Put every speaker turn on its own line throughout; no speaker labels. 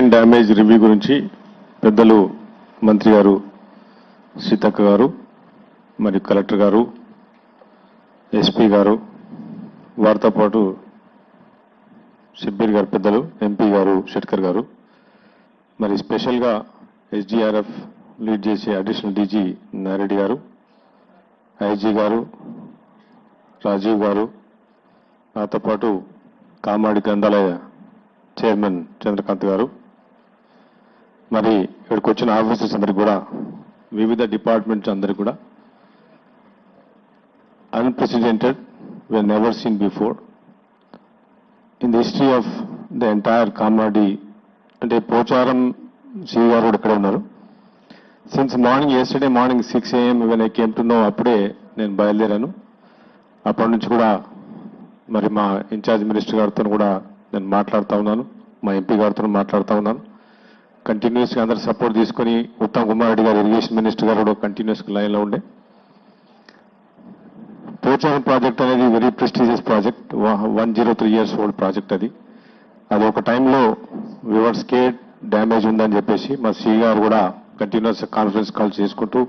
Land damage review గురించి పెద్దలు మంత్రి గారు సీతక్క గారు మరి కలెక్టర్ గారు ఎస్పీ గారు వారితో పాటు షబ్బీర్ గారు పెద్దలు ఎంపీ గారు షెట్కర్ గారు మరి స్పెషల్గా ఎస్డీఆర్ఎఫ్ లీడ్ చేసే అడిషనల్ డీజీ నారెడ్డి గారు ఐజీ గారు రాజీవ్ గారు నాతో పాటు కామాడి గ్రంథాలయ చైర్మన్ చంద్రకాంత్ గారు మరి ఇక్కడికి వచ్చిన ఆఫీసర్స్ అందరికీ కూడా వివిధ డిపార్ట్మెంట్స్ అందరికీ కూడా unprecedented we have never seen before in the history of the entire Kamadi అంటే పోచారం సి గారు కూడా ఇక్కడ ఉన్నారు. Since morning yesterday morning 6 AM when I came to know అప్పుడే నేను బయలుదేరాను. అప్పటి నుంచి కూడా మరి మా ఇన్ఛార్జ్ మినిస్టర్ గారితో కూడా నేను మాట్లాడుతూ ఉన్నాను, మా ఎంపీ గారితో మాట్లాడుతూ ఉన్నాను. కంటిన్యూస్గా అందరు సపోర్ట్ తీసుకొని ఉత్తమ్ కుమార్ రెడ్డి గారు ఇరిగేషన్ మినిస్టర్ గారు కూడా కంటిన్యూస్గా లైన్లో ఉండే. పోచారం ప్రాజెక్ట్ అనేది very prestigious project, 103 years old project. అది ఒక టైంలో వివర్ స్కేట్ డ్యామేజ్ ఉందని చెప్పేసి మా సి గారు కూడా కంటిన్యూస్ కాన్ఫరెన్స్ కాల్ చేసుకుంటూ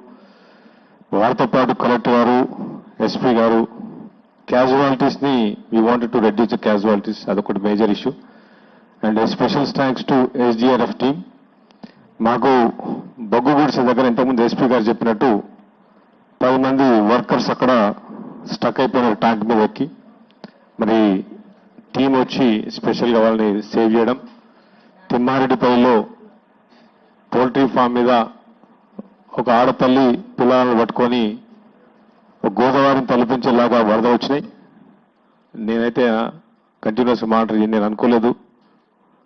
వారితో పాటు కలెక్టర్ గారు ఎస్పీ గారు క్యాజువాలిటీస్ని we wanted to reduce the casualties, అదొకటి major issue. And special thanks to SDRF team. మాకు బొగ్గుగూడ్స్ దగ్గర ఇంతకుముందు ఎస్పీ గారు చెప్పినట్టు 10 మంది వర్కర్స్ అక్కడ స్టక్ అయిపోయిన ట్యాంక్ మీద ఎక్కి మరి టీం వచ్చి స్పెషల్గా వాళ్ళని సేవ్ చేయడం. తిమ్మారెడ్డిపల్లిలో పౌల్ట్రీ ఫామ్ మీద ఒక ఆడతల్లి పిల్లలను పట్టుకొని ఒక గోదావరిని తలపించేలాగా వరద వచ్చినాయి. నేనైతే కంటిన్యూస్ మానిటర్ నేను అనుకోలేదు,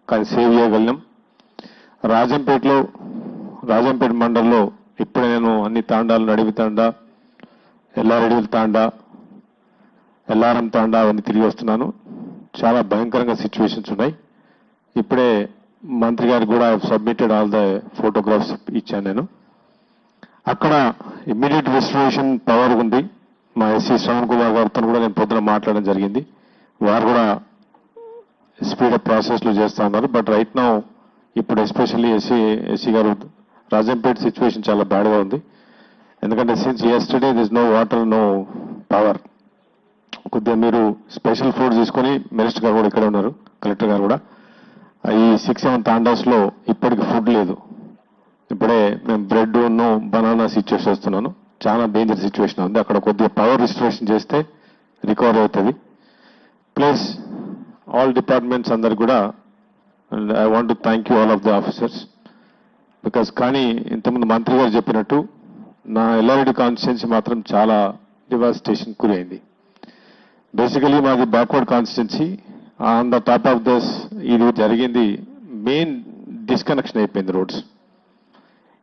కానీ సేవ్ చేయగలిగినాం. రాజంపేట మండలంలో ఇప్పుడే నేను అన్ని తాండాలు నడివి తాండా, ఎల్లారెడ్డి తాండా, ఎల్లారం తాండా అవన్నీ తిరిగి వస్తున్నాను. చాలా భయంకరంగా సిచ్యువేషన్స్ ఉన్నాయి. ఇప్పుడే మంత్రి గారికి కూడా సబ్మిటెడ్ ఆల్ ద ఫోటోగ్రాఫ్స్ ఇచ్చాను నేను. అక్కడ ఇమ్మీడియట్ రెస్టరేషన్ పవర్ ఉంది. మా ఎస్సీ శ్రవణ్ కుమార్ గారితో కూడా నేను పొద్దున మాట్లాడడం జరిగింది. వారు కూడా స్పీడప్ ప్రాసెస్లు చేస్తూ ఉన్నారు. బట్ రైట్ నౌ ఇప్పుడు ఎస్పెషల్లీ ఎస్సీ గారు రాజంపేట సిచ్యువేషన్ చాలా బ్యాడ్గా ఉంది. ఎందుకంటే since yesterday there is no water, no power. కొద్దిగా మీరు స్పెషల్ ఫుడ్ తీసుకొని మినిస్టర్ గారు కూడా ఇక్కడ ఉన్నారు, కలెక్టర్ గారు కూడా. ఈ 6-7 తాండాస్లో ఇప్పటికి ఫుడ్ లేదు. ఇప్పుడే మేము బ్రెడ్ బనానాస్ ఇచ్చేసి వస్తున్నాను. చాలా డేంజర్ సిచ్యువేషన్ ఉంది. అక్కడ కొద్దిగా పవర్ రిస్టరేషన్ చేస్తే రికవర్ అవుతుంది. ప్లస్ ఆల్ డిపార్ట్మెంట్స్ అందరు కూడా and I want to thank you all of the officers because కానీ ఇంతకుముందు మంత్రి గారు చెప్పినట్టు నా ఎల్లారెడ్డి కాన్స్టిట్యున్సీ మాత్రం చాలా డివాస్టేషన్ గురైంది. బేసికలీ మాది backward constituency. On the top of this ఇది జరిగింది, మెయిన్ డిస్కనెక్షన్ అయిపోయింది రోడ్స్.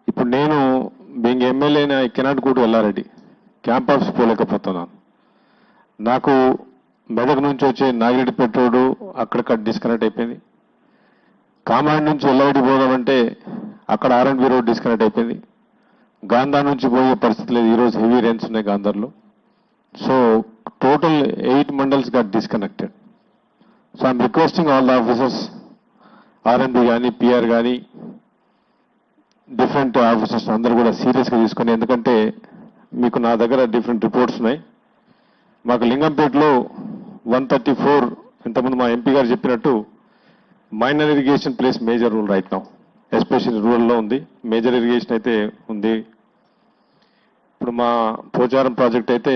ఇప్పుడు నేను బీయింగ్ ఎమ్మెల్యేని I cannot go to Yellareddy, camp office పోలేకపోతున్నాను. నాకు మెదక్ నుంచి వచ్చే నాగిరెడ్డిపేట రోడ్డు అక్కడక్కడ డిస్కనెక్ట్ అయిపోయింది. కామాడి నుంచి ఎల్లారెడ్డి పోదామంటే అక్కడ R&B రోడ్ డిస్కనెక్ట్ అయిపోయింది. గాంధార్ నుంచి పోయే పరిస్థితి లేదు. ఈరోజు హెవీ రైన్స్ ఉన్నాయి గాంధార్లో. So total 8 mandals got disconnected. So I'm requesting all the officers, R&B కానీ PR కానీ డిఫరెంట్ ఆఫీసర్స్ అందరూ కూడా సీరియస్గా తీసుకొని, ఎందుకంటే మీకు నా దగ్గర డిఫరెంట్ రిపోర్ట్స్ ఉన్నాయి. మాకు లింగంపేటలో 134 ఇంతకుముందు మా ఎంపీ గారు చెప్పినట్టు minor irrigation places major role right now, especially రూరల్లో ఉంది. మేజర్ ఇరిగేషన్ అయితే ఉంది. ఇప్పుడు మా పోచారం ప్రాజెక్ట్ అయితే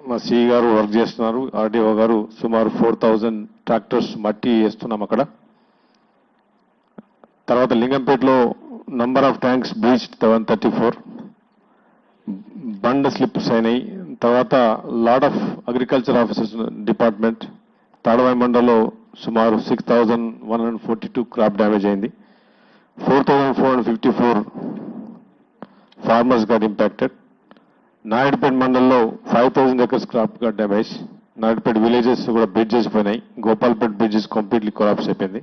మా సి గారు వర్క్ చేస్తున్నారు, ఆర్డీఓ గారు సుమారు 4000 ట్రాక్టర్స్ మట్టి వేస్తున్నాం అక్కడ. తర్వాత లింగంపేటలో number of tanks breached 134, bund slips అయినాయి. తర్వాత lot of agriculture officers department Tadvai మండలంలో సుమారు 6142 క్రాప్ డ్యామేజ్ అయింది. 4454 ఫార్మర్స్ గాట్ ఇంపాక్టెడ్. నాయుడుపేట మండలంలో 5000 acres క్రాప్ గా డ్యామేజ్. నాయుడుపేట విలేజెస్ కూడా బ్రిడ్జెస్ పోయినాయి. గోపాల్పేట బ్రిడ్జెస్ కంప్లీట్లీ కొలాప్స్ అయిపోయింది.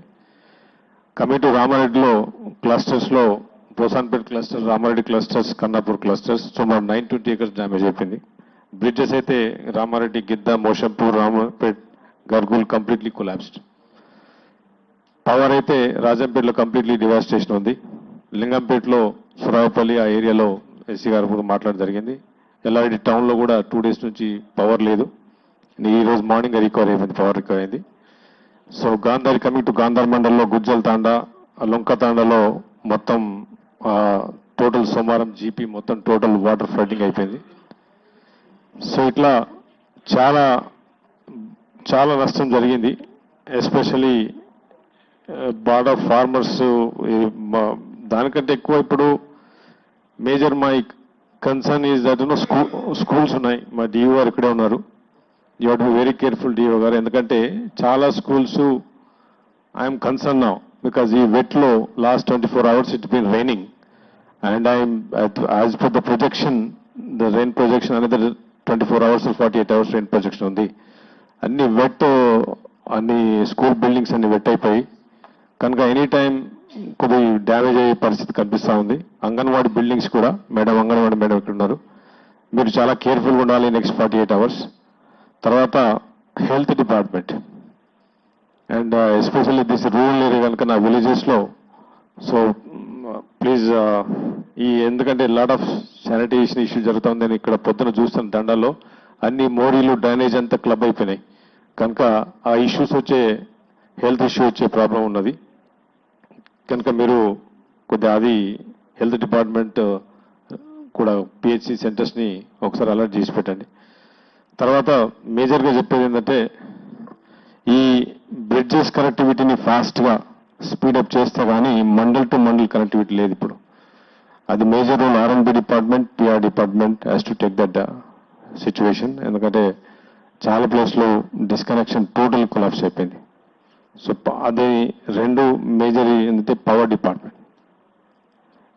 కమింగ్ టు రామారెడ్డిలో క్లస్టర్స్లో Posanpet cluster, Ramareddy clusters, Kannapur clusters సుమారు 920 acres డ్యామేజ్ అయిపోయింది. బ్రిడ్జెస్ అయితే Ramareddy, Gidda, Moshampur, Ramapet, Gargul completely collapsed. Power అయితే రాజంపేటలో కంప్లీట్లీ డివాస్టేషన్ ఉంది. లింగంపేటలో సురాయపల్లి ఆ ఏరియాలో ఎస్సీ గారు కూడా మాట్లాడడం జరిగింది. ఎల్లారెడ్డి టౌన్లో కూడా 2 days నుంచి పవర్ లేదు. ఈ రోజు మార్నింగ్ రికవర్ అయిపోయింది, పవర్ రికవర్ అయింది. So Gandhari coming to Gandhar మండల్లో గుజ్జల్ తాండా, లొంక తాండాలో మొత్తం టోటల్ సోమవారం జీపీ మొత్తం టోటల్ వాటర్ ఫ్లడ్డింగ్ అయిపోయింది. సో ఇట్లా చాలా చాలా నష్టం జరిగింది. ఎస్పెషలీ బార్డర్ ఫార్మర్స్ దానికంటే ఎక్కువ ఇప్పుడు major my concern is that schools ఉన్నాయి. మా డిఓ గారు ఇక్కడే ఉన్నారు. You have to be very careful DO గారు, ఎందుకంటే చాలా schools I'm concern now because ఈ వెట్లో last 24 hours it been raining and I'm as per the projection the rain projection అనేది 24 hours 48 hours రెయిన్ ప్రొజెక్షన్ ఉంది. అన్ని వెట్, అన్ని school buildings అన్ని వెట్ అయిపోయి కనుక ఎనీ టైం కొద్ది డ్యామేజ్ అయ్యే పరిస్థితి కనిపిస్తూ ఉంది. అంగన్వాడీ బిల్డింగ్స్ కూడా, మేడం అంగన్వాడీ మేడం ఇక్కడ ఉన్నారు, మీరు చాలా కేర్ఫుల్గా ఉండాలి నెక్స్ట్ 48 hours. తర్వాత health department and especially this rural area కనుక నా విలేజెస్లో. సో ప్లీజ్ ఎందుకంటే లాట్ ఆఫ్ శానిటేషన్ ఇష్యూ జరుగుతుంది. నేను ఇక్కడ పొద్దున చూస్తాను దండాల్లో అన్ని మోరీలు డ్రైనేజ్ అంతా క్లబ్ అయిపోయినాయి. కనుక ఆ ఇష్యూస్ వచ్చే, హెల్త్ ఇష్యూ వచ్చే ప్రాబ్లం ఉన్నది. కనుక మీరు కొద్దిగా అది హెల్త్ డిపార్ట్మెంట్ కూడా పిహెచ్సి సెంటర్స్ని ఒకసారి అలర్ట్ చేసి పెట్టండి. తర్వాత మేజర్గా చెప్పేది ఏంటంటే ఈ బ్రిడ్జెస్ కనెక్టివిటీని ఫాస్ట్గా స్పీడప్ చేస్తే కానీ మండల్ టు మండల్ కనెక్టివిటీ లేదు ఇప్పుడు. అది major role R and B department, PR department has to take that situation. ఎందుకంటే చాలా ప్లేస్లో డిస్కనెక్షన్ టోటల్ కొలాప్స్ అయిపోయింది. సో అది రెండు మేజర్ ఏంటంటే పవర్ డిపార్ట్మెంట్.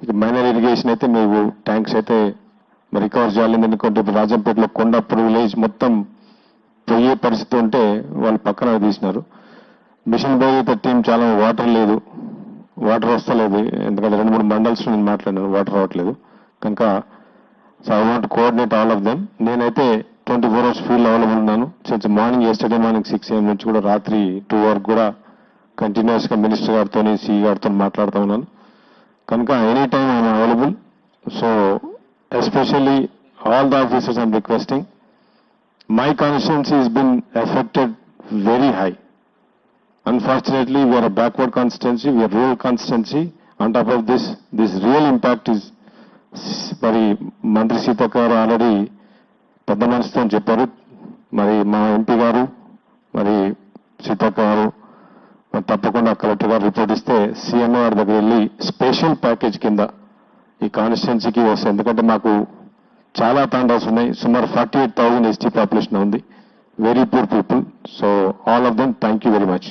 ఇక మైనర్ ఇరిగేషన్ అయితే మీరు ట్యాంక్స్ అయితే మరి రికవర్ చేయాలి. ఎందుకంటే రాజంపేటలో కొండాపూర్ విలేజ్ మొత్తం పోయే పరిస్థితి ఉంటే వాళ్ళు పక్కన తీసినారు. మిషన్ భగీరథ టీం చాలా వాటర్ లేదు, వాటర్ వస్తలేదు. ఎందుకంటే 2-3 మండల్స్ నేను మాట్లాడినాను, వాటర్ రావట్లేదు. కనుక so I want coordinate all of them. నేనైతే 24 hours ఫీల్డ్ అవైలబుల్ ఉన్నాను. Since morning yesterday morning 6 AM నుంచి కూడా రాత్రి 2 వరకు కూడా కంటిన్యూస్గా మినిస్టర్ గారితో, సిఈ గారితో మాట్లాడుతూ ఉన్నాను. కనుక any time I'm available. So especially all the officers I'm requesting. My constituency has been affected very high. Unfortunately, we are a backward constituency, we are rural constituency. On top of this, this real impact is మరి మంత్రి సీతక్క గారు already పెద్ద మనసుతో చెప్పారు. మరి మా MP గారు, మరి సీతక్క గారు తప్పకుండా కలెక్టర్ గారు రిపోర్ట్ ఇస్తే సీఎంఓ గారి దగ్గర వెళ్ళి స్పెషల్ ప్యాకేజ్ కింద ఈ కాన్స్టిట్యున్సీకి వస్తాయి. ఎందుకంటే మాకు చాలా తాండాస్ ఉన్నాయి. సుమారు 48,000 ST పాపులేషన్ ఉంది. Very poor people. So all of them thank you very much.